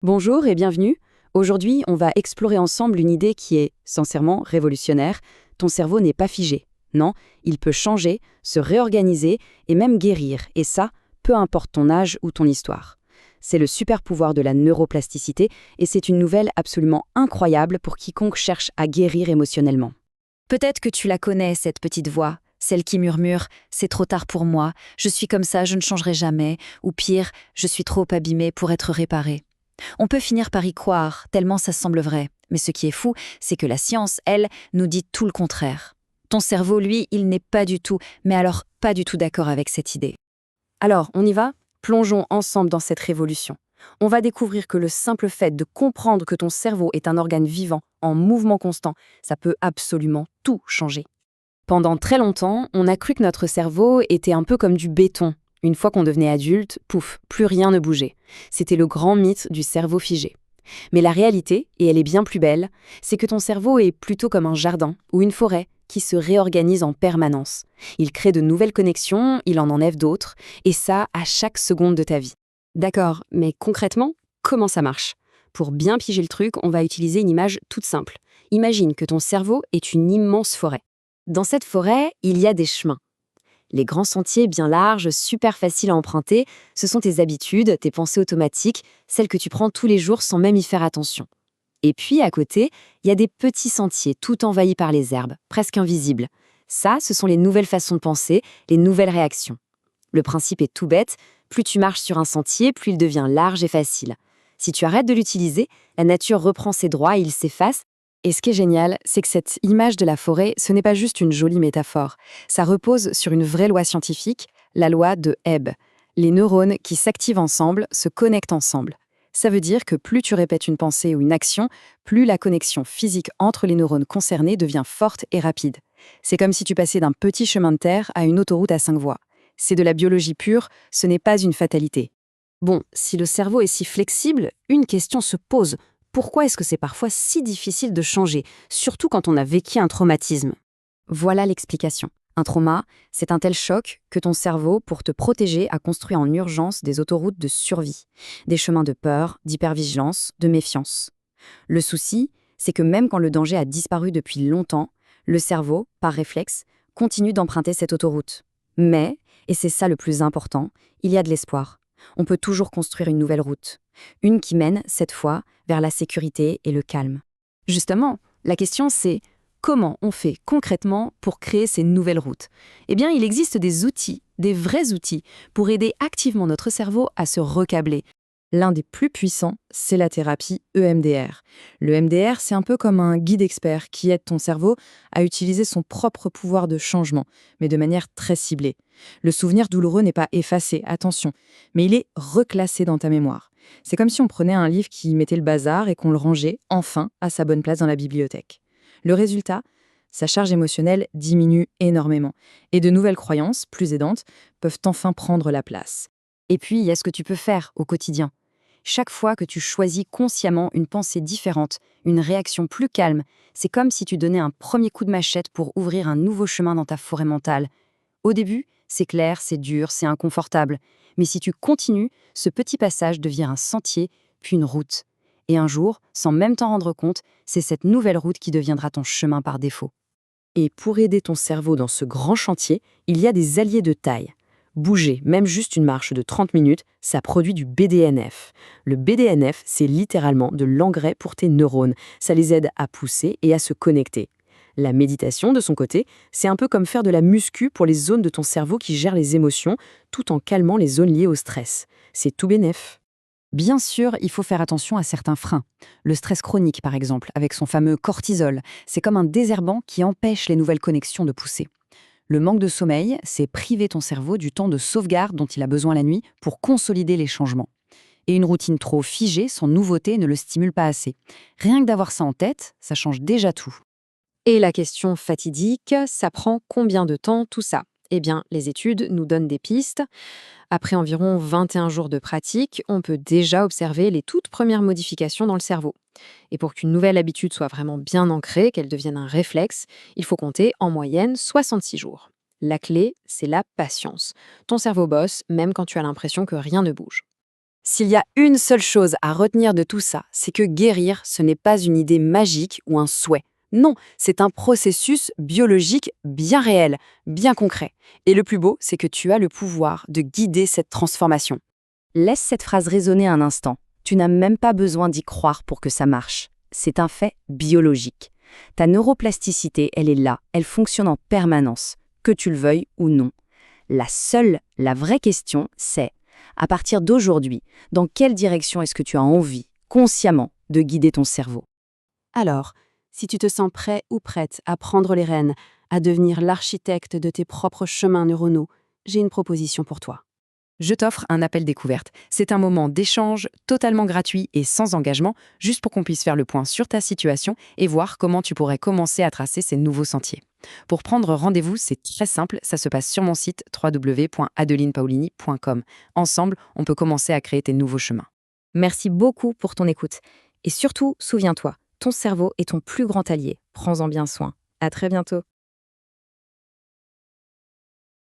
Bonjour et bienvenue. Aujourd'hui, on va explorer ensemble une idée qui est, sincèrement, révolutionnaire. Ton cerveau n'est pas figé. Non, il peut changer, se réorganiser et même guérir. Et ça, peu importe ton âge ou ton histoire. C'est le super pouvoir de la neuroplasticité et c'est une nouvelle absolument incroyable pour quiconque cherche à guérir émotionnellement. Peut-être que tu la connais, cette petite voix, celle qui murmure ⁇ C'est trop tard pour moi, je suis comme ça, je ne changerai jamais ⁇ ou pire, je suis trop abîmée pour être réparée. On peut finir par y croire, tellement ça semble vrai. Mais ce qui est fou, c'est que la science, elle, nous dit tout le contraire. Ton cerveau, lui, il n'est pas du tout, mais alors pas du tout d'accord avec cette idée. Alors, on y va? Plongeons ensemble dans cette révolution. On va découvrir que le simple fait de comprendre que ton cerveau est un organe vivant, en mouvement constant, ça peut absolument tout changer. Pendant très longtemps, on a cru que notre cerveau était un peu comme du béton. Une fois qu'on devenait adulte, pouf, plus rien ne bougeait. C'était le grand mythe du cerveau figé. Mais la réalité, et elle est bien plus belle, c'est que ton cerveau est plutôt comme un jardin ou une forêt qui se réorganise en permanence. Il crée de nouvelles connexions, il en enlève d'autres, et ça à chaque seconde de ta vie. D'accord, mais concrètement, comment ça marche? Pour bien piger le truc, on va utiliser une image toute simple. Imagine que ton cerveau est une immense forêt. Dans cette forêt, il y a des chemins. Les grands sentiers bien larges, super faciles à emprunter, ce sont tes habitudes, tes pensées automatiques, celles que tu prends tous les jours sans même y faire attention. Et puis, à côté, il y a des petits sentiers tout envahis par les herbes, presque invisibles. Ça, ce sont les nouvelles façons de penser, les nouvelles réactions. Le principe est tout bête, plus tu marches sur un sentier, plus il devient large et facile. Si tu arrêtes de l'utiliser, la nature reprend ses droits et il s'efface. Et ce qui est génial, c'est que cette image de la forêt, ce n'est pas juste une jolie métaphore. Ça repose sur une vraie loi scientifique, la loi de Hebb. Les neurones qui s'activent ensemble se connectent ensemble. Ça veut dire que plus tu répètes une pensée ou une action, plus la connexion physique entre les neurones concernés devient forte et rapide. C'est comme si tu passais d'un petit chemin de terre à une autoroute à 5 voies. C'est de la biologie pure, ce n'est pas une fatalité. Bon, si le cerveau est si flexible, une question se pose. Pourquoi est-ce que c'est parfois si difficile de changer, surtout quand on a vécu un traumatisme? Voilà l'explication. Un trauma, c'est un tel choc que ton cerveau, pour te protéger, a construit en urgence des autoroutes de survie, des chemins de peur, d'hypervigilance, de méfiance. Le souci, c'est que même quand le danger a disparu depuis longtemps, le cerveau, par réflexe, continue d'emprunter cette autoroute. Mais, et c'est ça le plus important, il y a de l'espoir. On peut toujours construire une nouvelle route. Une qui mène, cette fois, vers la sécurité et le calme. Justement, la question c'est comment on fait concrètement pour créer ces nouvelles routes? Eh bien, il existe des outils, des vrais outils, pour aider activement notre cerveau à se recabler. L'un des plus puissants, c'est la thérapie EMDR. Le EMDR, c'est un peu comme un guide expert qui aide ton cerveau à utiliser son propre pouvoir de changement, mais de manière très ciblée. Le souvenir douloureux n'est pas effacé, attention, mais il est reclassé dans ta mémoire. C'est comme si on prenait un livre qui mettait le bazar et qu'on le rangeait, enfin, à sa bonne place dans la bibliothèque. Le résultat, sa charge émotionnelle diminue énormément, et de nouvelles croyances, plus aidantes, peuvent enfin prendre la place. Et puis, il y a ce que tu peux faire au quotidien. Chaque fois que tu choisis consciemment une pensée différente, une réaction plus calme, c'est comme si tu donnais un premier coup de machette pour ouvrir un nouveau chemin dans ta forêt mentale. Au début, c'est clair, c'est dur, c'est inconfortable. Mais si tu continues, ce petit passage devient un sentier, puis une route. Et un jour, sans même t'en rendre compte, c'est cette nouvelle route qui deviendra ton chemin par défaut. Et pour aider ton cerveau dans ce grand chantier, il y a des alliés de taille. Bouger, même juste une marche de 30 minutes, ça produit du BDNF. Le BDNF, c'est littéralement de l'engrais pour tes neurones. Ça les aide à pousser et à se connecter. La méditation, de son côté, c'est un peu comme faire de la muscu pour les zones de ton cerveau qui gèrent les émotions, tout en calmant les zones liées au stress. C'est tout bénef. Bien sûr, il faut faire attention à certains freins. Le stress chronique, par exemple, avec son fameux cortisol, c'est comme un désherbant qui empêche les nouvelles connexions de pousser. Le manque de sommeil, c'est priver ton cerveau du temps de sauvegarde dont il a besoin la nuit pour consolider les changements. Et une routine trop figée, sans nouveauté, ne le stimule pas assez. Rien que d'avoir ça en tête, ça change déjà tout. Et la question fatidique, ça prend combien de temps tout ça? Eh bien, les études nous donnent des pistes. Après environ 21 jours de pratique, on peut déjà observer les toutes premières modifications dans le cerveau. Et pour qu'une nouvelle habitude soit vraiment bien ancrée, qu'elle devienne un réflexe, il faut compter en moyenne 66 jours. La clé, c'est la patience. Ton cerveau bosse, même quand tu as l'impression que rien ne bouge. S'il y a une seule chose à retenir de tout ça, c'est que guérir, ce n'est pas une idée magique ou un souhait. Non, c'est un processus biologique bien réel, bien concret. Et le plus beau, c'est que tu as le pouvoir de guider cette transformation. Laisse cette phrase résonner un instant. Tu n'as même pas besoin d'y croire pour que ça marche. C'est un fait biologique. Ta neuroplasticité, elle est là, elle fonctionne en permanence, que tu le veuilles ou non. La vraie question, c'est, à partir d'aujourd'hui, dans quelle direction est-ce que tu as envie, consciemment, de guider ton cerveau? Alors, si tu te sens prêt ou prête à prendre les rênes, à devenir l'architecte de tes propres chemins neuronaux, j'ai une proposition pour toi. Je t'offre un appel découverte. C'est un moment d'échange totalement gratuit et sans engagement, juste pour qu'on puisse faire le point sur ta situation et voir comment tu pourrais commencer à tracer ces nouveaux sentiers. Pour prendre rendez-vous, c'est très simple, ça se passe sur mon site www.adelinepaolini.com. Ensemble, on peut commencer à créer tes nouveaux chemins. Merci beaucoup pour ton écoute. Et surtout, souviens-toi, ton cerveau est ton plus grand allié. Prends-en bien soin. À très bientôt.